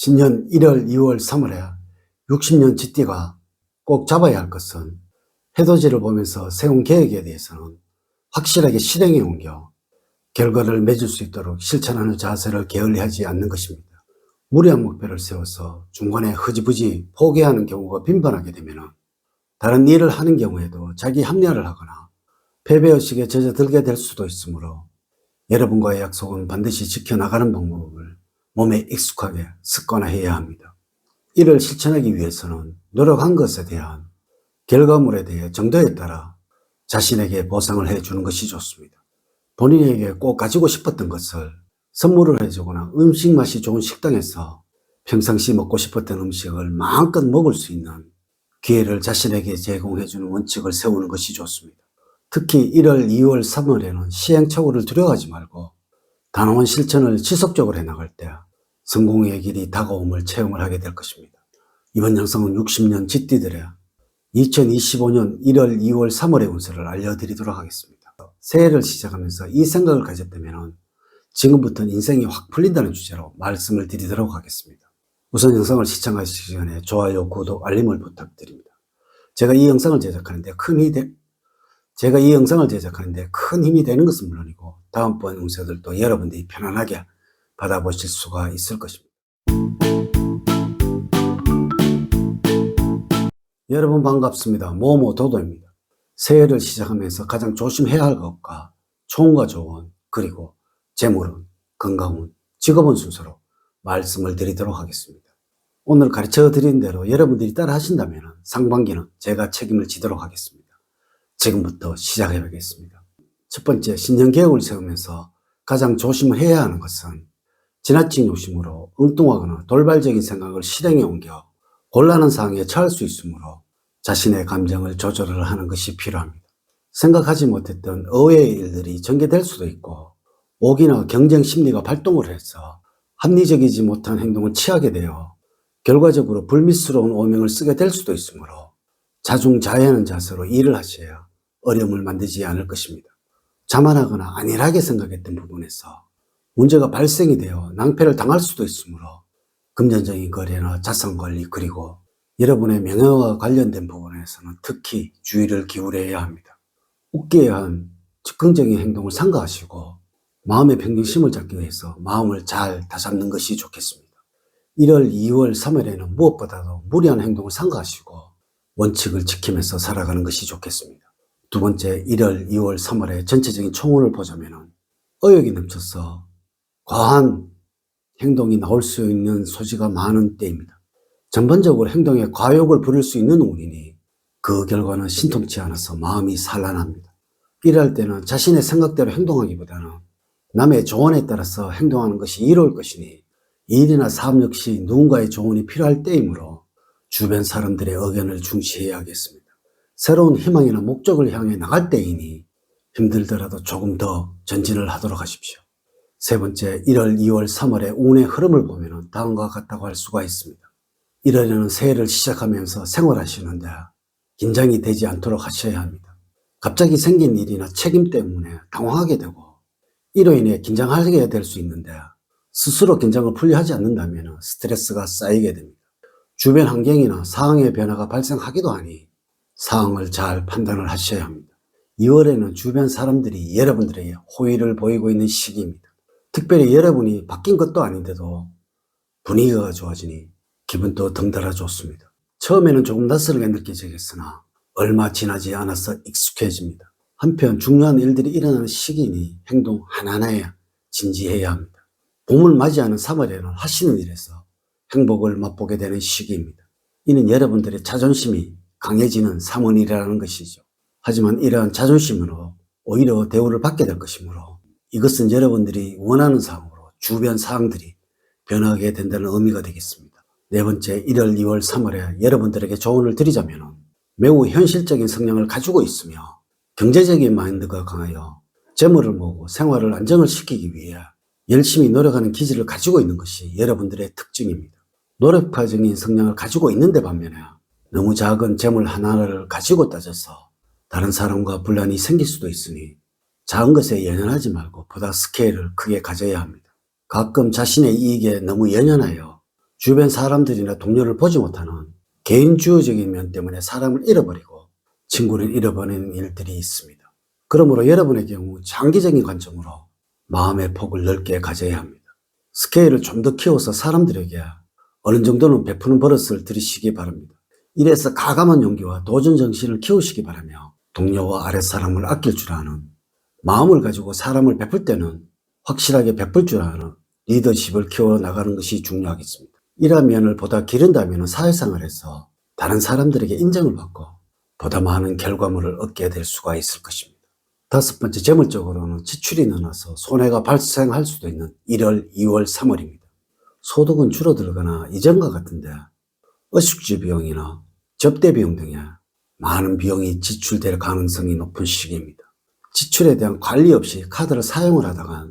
신년 1월, 2월, 3월에 60년 쥐띠가 꼭 잡아야 할 것은 해돋이를 보면서 세운 계획에 대해서는 확실하게 실행에 옮겨 결과를 맺을 수 있도록 실천하는 자세를 게을리하지 않는 것입니다. 무리한 목표를 세워서 중간에 흐지부지 포기하는 경우가 빈번하게 되면 다른 일을 하는 경우에도 자기 합리화를 하거나 패배의식에 젖어들게 될 수도 있으므로 여러분과의 약속은 반드시 지켜나가는 방법을 몸에 익숙하게 습관화해야 합니다. 이를 실천하기 위해서는 노력한 것에 대한 결과물에 대해 정도에 따라 자신에게 보상을 해주는 것이 좋습니다. 본인에게 꼭 가지고 싶었던 것을 선물을 해주거나 음식 맛이 좋은 식당에서 평상시 먹고 싶었던 음식을 마음껏 먹을 수 있는 기회를 자신에게 제공해주는 원칙을 세우는 것이 좋습니다. 특히 1월, 2월, 3월에는 시행착오를 두려워하지 말고 단호한 실천을 지속적으로 해나갈 때 성공의 길이 다가옴을 체험을 하게 될 것입니다. 이번 영상은 60년 쥐띠들의 2025년 1월, 2월, 3월의 운세를 알려드리도록 하겠습니다. 새해를 시작하면서 이 생각을 가졌다면 지금부터는 인생이 확 풀린다는 주제로 말씀을 드리도록 하겠습니다. 우선 영상을 시청하시기 전에 좋아요, 구독, 알림을 부탁드립니다. 제가 이 영상을 제작하는데 큰 힘이 되는 것은 물론이고 다음번 운세들도 여러분들이 편안하게 받아보실 수가 있을 것입니다. 여러분 반갑습니다. 모모도도입니다. 새해를 시작하면서 가장 조심해야 할 것과 좋은과 좋은, 그리고 재물운, 건강운, 직업운 순서로 말씀을 드리도록 하겠습니다. 오늘 가르쳐 드린 대로 여러분들이 따라 하신다면 상반기는 제가 책임을 지도록 하겠습니다. 지금부터 시작해 보겠습니다. 첫 번째, 신년 계획을 세우면서 가장 조심해야 하는 것은 지나친 욕심으로 엉뚱하거나 돌발적인 생각을 실행에 옮겨 곤란한 상황에 처할 수 있으므로 자신의 감정을 조절을 하는 것이 필요합니다. 생각하지 못했던 의외의 일들이 전개될 수도 있고 오기나 경쟁 심리가 발동을 해서 합리적이지 못한 행동을 취하게 되어 결과적으로 불미스러운 오명을 쓰게 될 수도 있으므로 자중자애하는 자세로 일을 하셔야 어려움을 만들지 않을 것입니다. 자만하거나 안일하게 생각했던 부분에서 문제가 발생이 되어 낭패를 당할 수도 있으므로 금전적인 거래나 자산관리, 그리고 여러분의 명예와 관련된 부분에서는 특히 주의를 기울여야 합니다. 웃기에 한 즉흥적인 행동을 삼가하시고 마음의 평정심을 잡기 위해서 마음을 잘 다잡는 것이 좋겠습니다. 1월, 2월, 3월에는 무엇보다도 무리한 행동을 삼가하시고 원칙을 지키면서 살아가는 것이 좋겠습니다. 두 번째, 1월, 2월, 3월의 전체적인 총운을 보자면 의욕이 넘쳐서 과한 행동이 나올 수 있는 소지가 많은 때입니다. 전반적으로 행동에 과욕을 부릴 수 있는 운이니 그 결과는 신통치 않아서 마음이 산란합니다. 일할 때는 자신의 생각대로 행동하기보다는 남의 조언에 따라서 행동하는 것이 이로울 것이니 일이나 사업 역시 누군가의 조언이 필요할 때이므로 주변 사람들의 의견을 중시해야 하겠습니다. 새로운 희망이나 목적을 향해 나갈 때이니 힘들더라도 조금 더 전진을 하도록 하십시오. 세 번째, 1월, 2월, 3월의 운의 흐름을 보면 다음과 같다고 할 수가 있습니다. 1월에는 새해를 시작하면서 생활하시는데 긴장이 되지 않도록 하셔야 합니다. 갑자기 생긴 일이나 책임 때문에 당황하게 되고 이로 인해 긴장하게 될 수 있는데 스스로 긴장을 풀리하지 않는다면 스트레스가 쌓이게 됩니다. 주변 환경이나 상황의 변화가 발생하기도 하니 상황을 잘 판단을 하셔야 합니다. 2월에는 주변 사람들이 여러분들에게 호의를 보이고 있는 시기입니다. 특별히 여러분이 바뀐 것도 아닌데도 분위기가 좋아지니 기분도 덩달아 좋습니다. 처음에는 조금 낯설게 느껴지겠으나 얼마 지나지 않아서 익숙해집니다. 한편 중요한 일들이 일어나는 시기니 행동 하나하나에 진지해야 합니다. 봄을 맞이하는 3월에는 하시는 일에서 행복을 맛보게 되는 시기입니다. 이는 여러분들의 자존심이 강해지는 3월이라는 것이죠. 하지만 이러한 자존심으로 오히려 대우를 받게 될 것이므로 이것은 여러분들이 원하는 상황으로 주변 상황들이 변하게 된다는 의미가 되겠습니다. 네 번째, 1월, 2월, 3월에 여러분들에게 조언을 드리자면 매우 현실적인 성향을 가지고 있으며 경제적인 마인드가 강하여 재물을 모으고 생활을 안정을 시키기 위해 열심히 노력하는 기질을 가지고 있는 것이 여러분들의 특징입니다. 노력파적인 성향을 가지고 있는데 반면에 너무 작은 재물 하나를 가지고 따져서 다른 사람과 분란이 생길 수도 있으니 작은 것에 연연하지 말고 보다 스케일을 크게 가져야 합니다. 가끔 자신의 이익에 너무 연연하여 주변 사람들이나 동료를 보지 못하는 개인주의적인 면 때문에 사람을 잃어버리고 친구를 잃어버리는 일들이 있습니다. 그러므로 여러분의 경우 장기적인 관점으로 마음의 폭을 넓게 가져야 합니다. 스케일을 좀 더 키워서 사람들에게 어느 정도는 베푸는 버릇을 들이시기 바랍니다. 이래서 가감한 용기와 도전 정신을 키우시기 바라며 동료와 아랫사람을 아낄 줄 아는 마음을 가지고 사람을 베풀 때는 확실하게 베풀 줄 아는 리더십을 키워나가는 것이 중요하겠습니다. 이러한 면을 보다 기른다면 사회생활에서 다른 사람들에게 인정을 받고 보다 많은 결과물을 얻게 될 수가 있을 것입니다. 다섯 번째, 재물적으로는 지출이 늘어나서 손해가 발생할 수도 있는 1월, 2월, 3월입니다. 소득은 줄어들거나 이전과 같은데 의식주 비용이나 접대 비용 등에 많은 비용이 지출될 가능성이 높은 시기입니다. 지출에 대한 관리 없이 카드를 사용을 하다가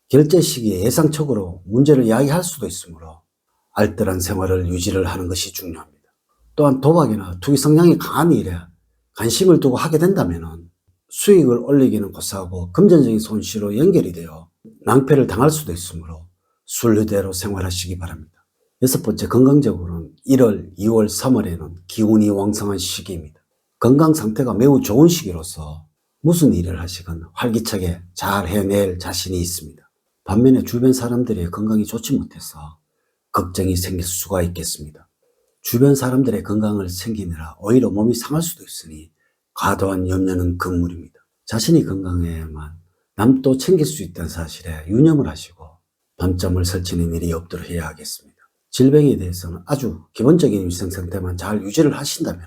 결제 시기에 예상적으로 문제를 야기할 수도 있으므로 알뜰한 생활을 유지를 하는 것이 중요합니다. 또한 도박이나 투기 성향이 강한 일에 관심을 두고 하게 된다면 수익을 올리기는 고사하고 금전적인 손실로 연결이 되어 낭패를 당할 수도 있으므로 순리대로 생활하시기 바랍니다. 여섯 번째, 건강적으로는 1월, 2월, 3월에는 기운이 왕성한 시기입니다. 건강 상태가 매우 좋은 시기로서 무슨 일을 하시건 활기차게 잘 해낼 자신이 있습니다. 반면에 주변 사람들의 건강이 좋지 못해서 걱정이 생길 수가 있겠습니다. 주변 사람들의 건강을 챙기느라 오히려 몸이 상할 수도 있으니 과도한 염려는 금물입니다. 자신이 건강해야만 남도 챙길 수 있다는 사실에 유념을 하시고 밤잠을 설치는 일이 없도록 해야 하겠습니다. 질병에 대해서는 아주 기본적인 위생 상태만 잘 유지를 하신다면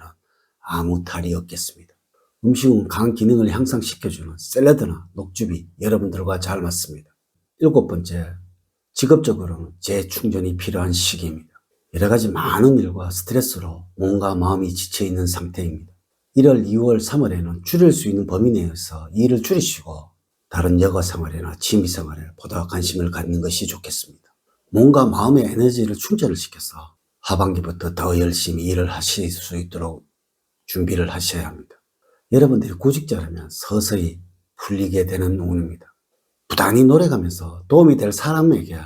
아무 탈이 없겠습니다. 음식은 간 기능을 향상시켜주는 샐러드나 녹즙이 여러분들과 잘 맞습니다. 일곱 번째, 직업적으로는 재충전이 필요한 시기입니다. 여러 가지 많은 일과 스트레스로 몸과 마음이 지쳐있는 상태입니다. 1월, 2월, 3월에는 줄일 수 있는 범위 내에서 일을 줄이시고 다른 여가 생활이나 취미 생활에 보다 관심을 갖는 것이 좋겠습니다. 몸과 마음의 에너지를 충전을 시켜서 하반기부터 더 열심히 일을 하실 수 있도록 준비를 하셔야 합니다. 여러분들이 구직자라면 서서히 풀리게 되는 운입니다. 부단히 노력하면서 도움이 될 사람에게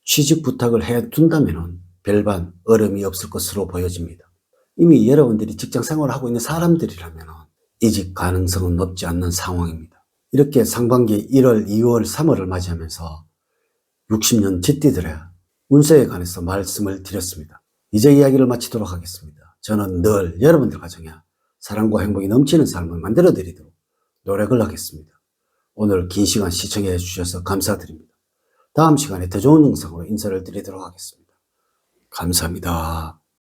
취직 부탁을 해둔다면 별반 어려움이 없을 것으로 보여집니다. 이미 여러분들이 직장 생활을 하고 있는 사람들이라면 이직 가능성은 높지 않는 상황입니다. 이렇게 상반기 1월, 2월, 3월을 맞이하면서 60년 쥐띠들의 운세에 관해서 말씀을 드렸습니다. 이제 이야기를 마치도록 하겠습니다. 저는 늘 여러분들 가정에 사랑과 행복이 넘치는 삶을 만들어 드리도록 노력을 하겠습니다. 오늘 긴 시간 시청해 주셔서 감사드립니다. 다음 시간에 더 좋은 영상으로 인사를 드리도록 하겠습니다. 감사합니다.